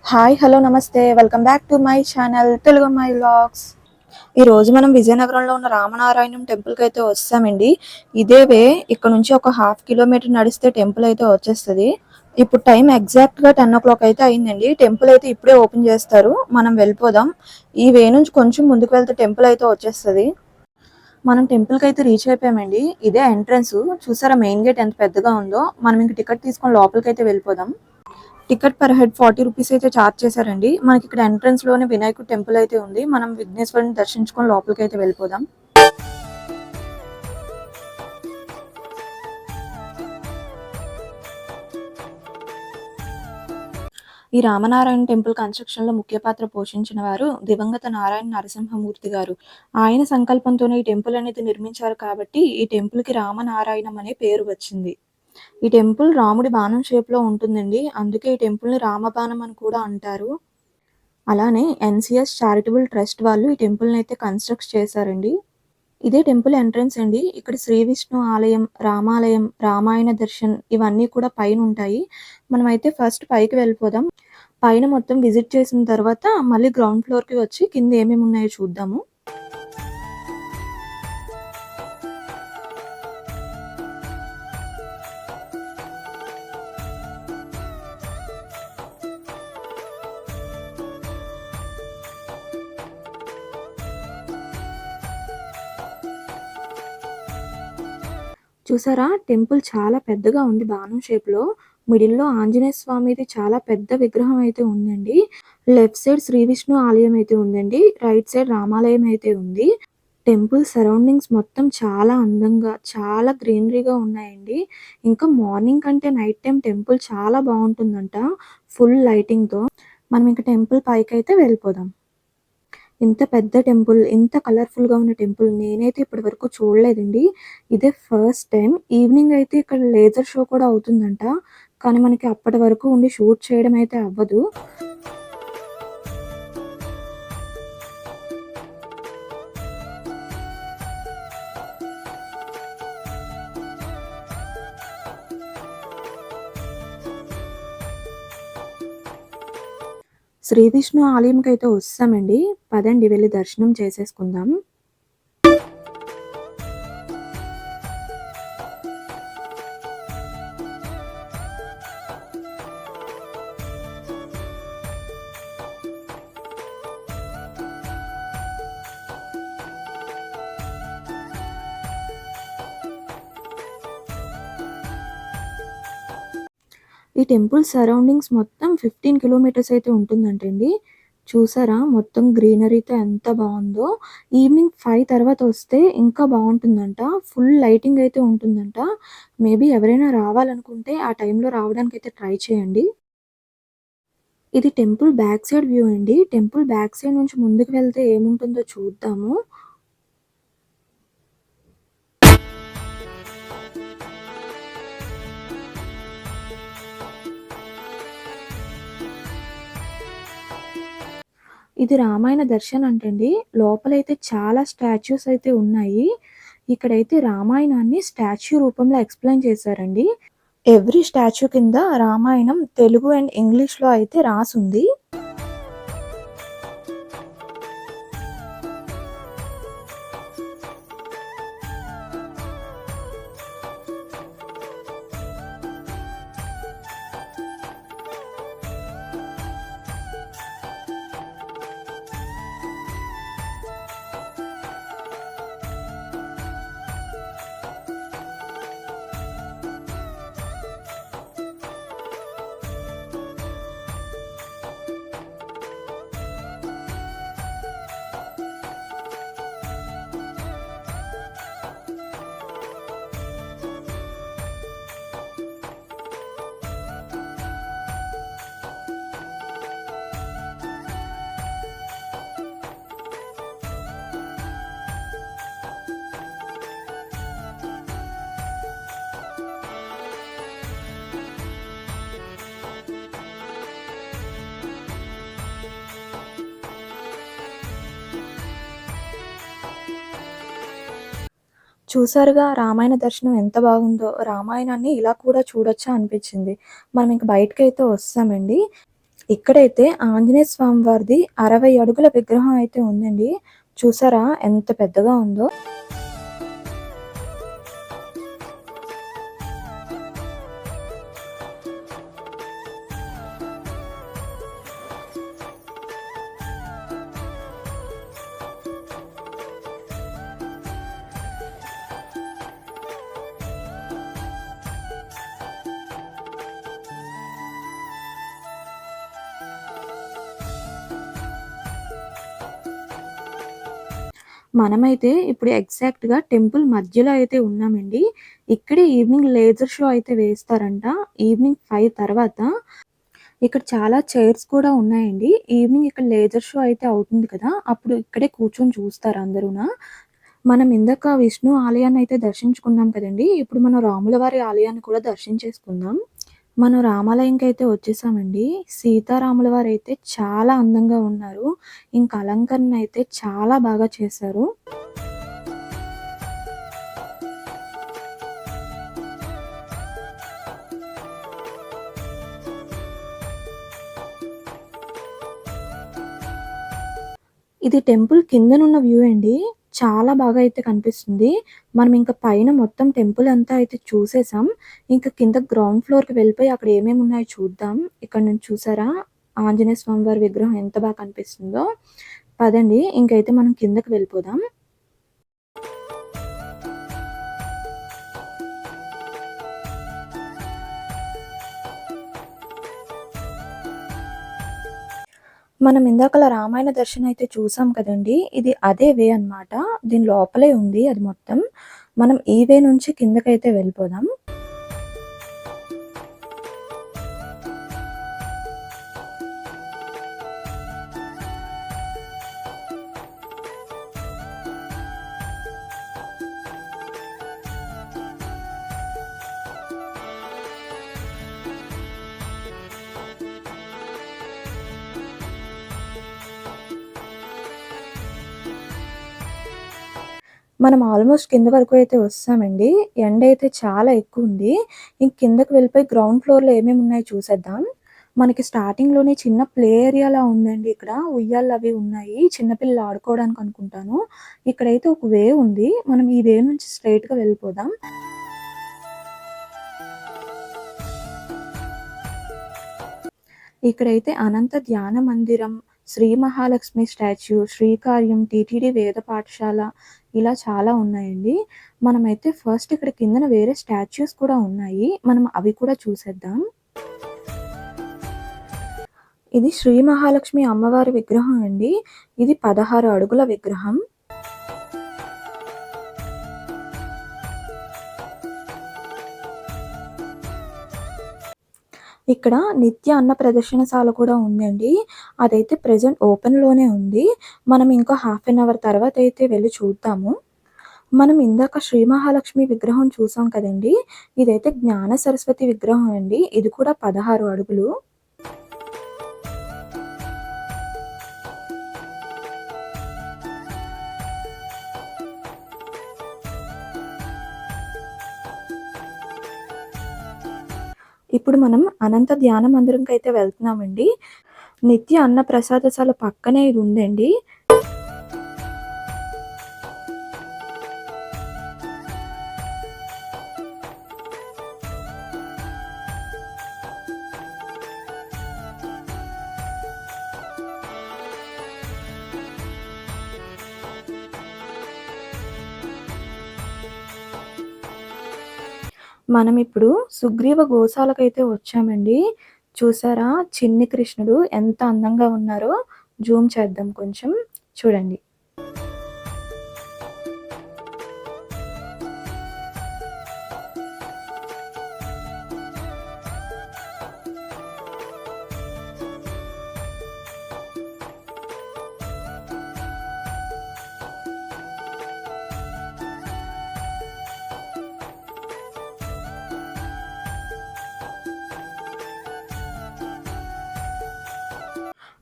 Hi hello నమస్తే welcome back to my channel Telugu అమ్మాయి vlogs. ఈరోజు మనం విజయనగరంలో ఉన్న రామనారాయణం టెంపుల్కి అయితే వస్తామండి. ఇదే వే ఇక్కడ నుంచి ఒక హాఫ్ కిలోమీటర్ నడిస్తే టెంపుల్ అయితే వచ్చేస్తుంది. ఇప్పుడు టైం ఎగ్జాక్ట్గా 10 o'clock అయితే అయిందండి. టెంపుల్ అయితే ఇప్పుడే ఓపెన్ చేస్తారు. మనం వెళ్ళిపోదాం. ఈ వే నుంచి కొంచెం ముందుకు వెళ్తే టెంపుల్ అయితే వచ్చేస్తుంది. మనం టెంపుల్కి అయితే రీచ్ అయిపోయామండి. ఇదే ఎంట్రన్స్. చూసారా మెయిన్ గేట్ ఎంత పెద్దగా ఉందో. మనం ఇంక టికెట్ తీసుకొని లోపలికి అయితే వెళ్ళిపోదాం. టికెట్ పర్ హెడ్ 40 రూపీస్ అయితే ఛార్జ్ చేశారండి. మనకి ఇక్కడ ఎంట్రన్స్ లోనే వినాయకుడు టెంపుల్ అయితే ఉంది. మనం విఘ్నేశ్వరుని దర్శించుకొని లోపలికి అయితే వెళ్ళిపోదాం. ఈ రామనారాయణ టెంపుల్ కన్స్ట్రక్షన్ లో ముఖ్య పాత్ర పోషించిన వారు దివంగత నారాయణ నరసింహమూర్తి గారు. ఆయన సంకల్పంతోనే ఈ టెంపుల్ అనేది నిర్మించారు కాబట్టి ఈ టెంపుల్ కి రామనారాయణం అనే పేరు వచ్చింది. ఈ టెంపుల్ రాముడి బాణం షేప్ లో ఉంటుందండి. అందుకే ఈ టెంపుల్ ని రామబాణం అని కూడా అంటారు. అలానే ఎన్సిఎస్ చారిటబుల్ ట్రస్ట్ వాళ్ళు ఈ టెంపుల్ని అయితే కన్స్ట్రక్ట్ చేశారండి. ఇదే టెంపుల్ ఎంట్రన్స్ అండి. ఇక్కడ శ్రీ విష్ణు ఆలయం, రామాలయం, రామాయణ దర్శన్ ఇవన్నీ కూడా పైన ఉంటాయి. మనమైతే ఫస్ట్ పైకి వెళ్ళిపోదాం. పైన మొత్తం విజిట్ చేసిన తర్వాత మళ్ళీ గ్రౌండ్ ఫ్లోర్కి వచ్చి కింద ఏమేమి ఉన్నాయో చూద్దాము. చూసారా టెంపుల్ చాలా పెద్దగా ఉంది బాణం షేప్‌లో. మిడిల్‌లో ఆంజనేయ స్వామిది చాలా పెద్ద విగ్రహం అయితే ఉందండి. లెఫ్ట్ సైడ్ శ్రీ విష్ణు ఆలయం అయితే ఉందండి. రైట్ సైడ్ రామాలయం అయితే ఉంది. టెంపుల్ సరౌండింగ్స్ మొత్తం చాలా అందంగా, చాలా గ్రీనరీగా ఉన్నాయండి. ఇంకా మార్నింగ్ కంటే నైట్ టైమ్ టెంపుల్ చాలా బావుంటుందంట. ఫుల్ లైటింగ్‌తో. మనం ఇంక టెంపుల్ పైకైతే వెళ్ళిపోదాం. ఇంత పెద్ద టెంపుల్, ఇంత కలర్‌ఫుల్‌గా ఉన్న టెంపుల్ నేనైతే ఇప్పటి వరకు చూడలేదండి. ఇదే ఫస్ట్ టైమ్. ఈవినింగ్ అయితే ఇక్కడ లేజర్ షో కూడా అవుతుందంట. కానీ మనకి అప్పటి వరకు ఉండి షూట్ చేయడం అయితే అవ్వదు. శ్రీ విష్ణు ఆలయంకైతే వస్తామండి. పదండి వెళ్లి దర్శనం చేసేసుకుందాం. ఈ టెంపుల్ సరౌండింగ్స్ మొత్తం 15 కిలోమీటర్స్ అయితే ఉంటుందంటండి. చూసారా మొత్తం గ్రీనరీతో ఎంత బావుందో. ఈవినింగ్ 5 తర్వాత వస్తే ఇంకా బావుంటుందంట. ఫుల్ లైటింగ్ అయితే ఉంటుందంట. మేబీ ఎవరైనా రావాలనుకుంటే ఆ టైంలో రావడానికైతే ట్రై చేయండి. ఇది టెంపుల్ బ్యాక్ సైడ్ వ్యూ అండి. టెంపుల్ బ్యాక్ సైడ్ నుంచి ముందుకు వెళ్తే ఏముంటుందో చూద్దాము. ఇది రామాయణ దర్శన్ అంటండి. లోపలైతే చాలా స్టాచ్యూస్ అయితే ఉన్నాయి. ఇక్కడైతే రామాయణాన్ని స్టాచ్యూ రూపంలో ఎక్స్‌ప్లెయిన్ చేశారండి. ఎవ్రీ స్టాచ్యూ కింద రామాయణం తెలుగు అండ్ ఇంగ్లీష్‌లో అయితే రాసుంది. చూసారుగా రామాయణ దర్శనం ఎంత బాగుందో. రామాయణాన్ని ఇలా కూడా చూడొచ్చా అనిపించింది. మనం ఇంక బయటకైతే వస్తామండి. ఇక్కడైతే ఆంజనేయ స్వామి వారిది 60 అడుగుల విగ్రహం అయితే ఉందండి. చూసారా ఎంత పెద్దగా ఉందో? మనమైతే ఇప్పుడు ఎగ్జాక్ట్‌గా టెంపుల్ మధ్యలో అయితే ఉన్నామండి. ఇక్కడే ఈవినింగ్ లేజర్ షో అయితే వేస్తారంట. ఈవినింగ్ 5 తర్వాత. ఇక్కడ చాలా చైర్స్ కూడా ఉన్నాయండి. ఈవినింగ్ ఇక్కడ లేజర్ షో అయితే అవుతుంది కదా! అప్పుడు ఇక్కడే కూర్చొని చూస్తారు అందరూన. మనం ఇందాక విష్ణు ఆలయాన్ని అయితే దర్శించుకున్నాం కదండీ! ఇప్పుడు మనం రాములవారి ఆలయాన్ని కూడా దర్శించేసుకుందాం. మనం రామాలయంకైతే వచ్చేసామండి. సీతారాముల వారైతే చాలా అందంగా ఉన్నారు. ఇంక అలంకరణ అయితే చాలా బాగా చేశారు. ఇది టెంపుల్ కిందనున్న వ్యూ అండి. చాలా బాగా అయితే కనిపిస్తుంది. మనం ఇంక పైన మొత్తం టెంపుల్ అంతా అయితే చూసేసాం. ఇంక కింద గ్రౌండ్ ఫ్లోర్‌కి వెళ్ళిపోయి అక్కడ ఏమేమి ఉన్నాయో చూద్దాం. ఇక్కడ నుంచి చూసారా? ఆంజనేయ స్వామి వారి విగ్రహం ఎంత బాగా కనిపిస్తుందో. పదండి ఇంకైతే మనం కిందకి వెళ్ళిపోదాం. మనం ఇందాకల రామాయణ దర్శనం అయితే చూసాం కదండీ! ఇది అదే వే అన్నమాట. దీని లోపలే ఉంది అది మొత్తం. మనం ఈ వే నుంచి కిందకైతే వెళ్ళిపోదాం. మనం ఆల్మోస్ట్ కింద వరకు అయితే వస్తామండి. ఎండైతే చాలా ఎక్కువుంది. ఇంక కిందకి వెళ్ళిపోయి గ్రౌండ్ ఫ్లోర్‌లో ఏమేమి ఉన్నాయో చూసేద్దాం. మనకి స్టార్టింగ్‌లోనే చిన్న ప్లే ఏరియాలా ఉందండి ఇక్కడ. ఉయ్యాలవి ఉన్నాయి. చిన్న పిల్లలు ఆడుకోవడానికి అనుకుంటాను. ఇక్కడైతే ఒక వే ఉంది. మనం ఈ వే నుంచి స్ట్రెయిట్‌గా వెళ్ళిపోదాం. ఇక్కడైతే అనంత ధ్యాన మందిరం, శ్రీ మహాలక్ష్మి స్టాచ్యూ, శ్రీకార్యం, టీటీడీ వేద పాఠశాల ఇలా చాలా ఉన్నాయండి. మనమైతే ఫస్ట్ ఇక్కడ కిందన వేరే స్టాచ్యూస్ కూడా ఉన్నాయి. మనం అవి కూడా చూసేద్దాం. ఇది శ్రీ మహాలక్ష్మి అమ్మవారి విగ్రహం అండి. ఇది 16 అడుగుల విగ్రహం. ఇక్కడ నిత్య అన్న ప్రదర్శనశాల కూడా ఉందండి. అదైతే ప్రెజెంట్ ఓపెన్‌లోనే ఉంది. మనం ఇంకో హాఫ్ అన్ అవర్ తర్వాత అయితే వెళ్లి చూద్దాము. మనం ఇందాక శ్రీ మహాలక్ష్మి విగ్రహం చూసాం కదండీ! ఇదైతే జ్ఞాన సరస్వతి విగ్రహం అండి. ఇది కూడా 16 అడుగులు. ఇప్పుడు మనం అనంత ధ్యాన మందిరంకైతే వెళ్తున్నామండి. నిత్య అన్న ప్రసాదశాల పక్కనే ఇది ఉందండి. మనమిప్పుడు సుగ్రీవ గోశాలకైతే వచ్చామండి. చూసారా చిన్ని కృష్ణుడు ఎంత అందంగా ఉన్నారో. జూమ్ చేద్దాం కొంచెం. చూడండి.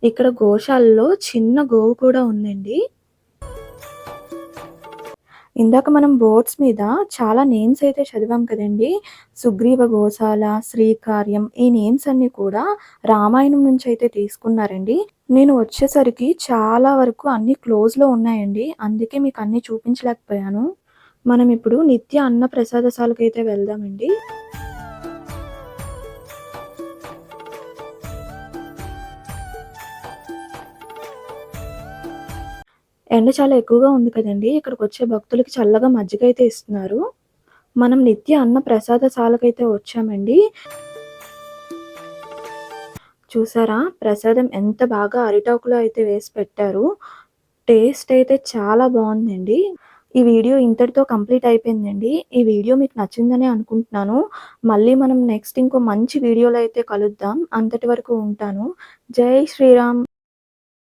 ఇక్కడ గోశాలలో చిన్న గోవు కూడా ఉందండి. ఇందాక మనం బోర్డ్స్ మీద చాలా నేమ్స్ అయితే చదివాం కదండీ! సుగ్రీవ గోశాల, శ్రీకార్యం ఈ నేమ్స్ అన్నీ కూడా రామాయణం నుంచి అయితే తీసుకున్నారండి. నేను వచ్చేసరికి చాలా వరకు అన్నీ క్లోజ్‌లో ఉన్నాయండి. అందుకే మీకు అన్నీ చూపించలేకపోయాను. మనం ఇప్పుడు నిత్య అన్న ప్రసాదశాలకైతే వెళ్దామండి. ఎండ చాలా ఎక్కువగా ఉంది కదండీ! ఇక్కడికొచ్చే భక్తులకి చల్లగా మజ్జిగ అయితే ఇస్తున్నారు. మనం నిత్య అన్న ప్రసాదశాలకైతే వచ్చామండి. చూసారా? ప్రసాదం ఎంత బాగా అరిటాకులో అయితే వేసి పెట్టారు. టేస్ట్ అయితే చాలా బావుందండి. ఈ వీడియో ఇంతటితో కంప్లీట్ అయిపోయిందండి. ఈ వీడియో మీకు నచ్చిందనే అనుకుంటున్నాను. మళ్ళీ మనం నెక్స్ట్ ఇంకో మంచి వీడియోలో అయితే కలుద్దాం. అంతటి వరకు ఉంటాను. జై శ్రీరామ్.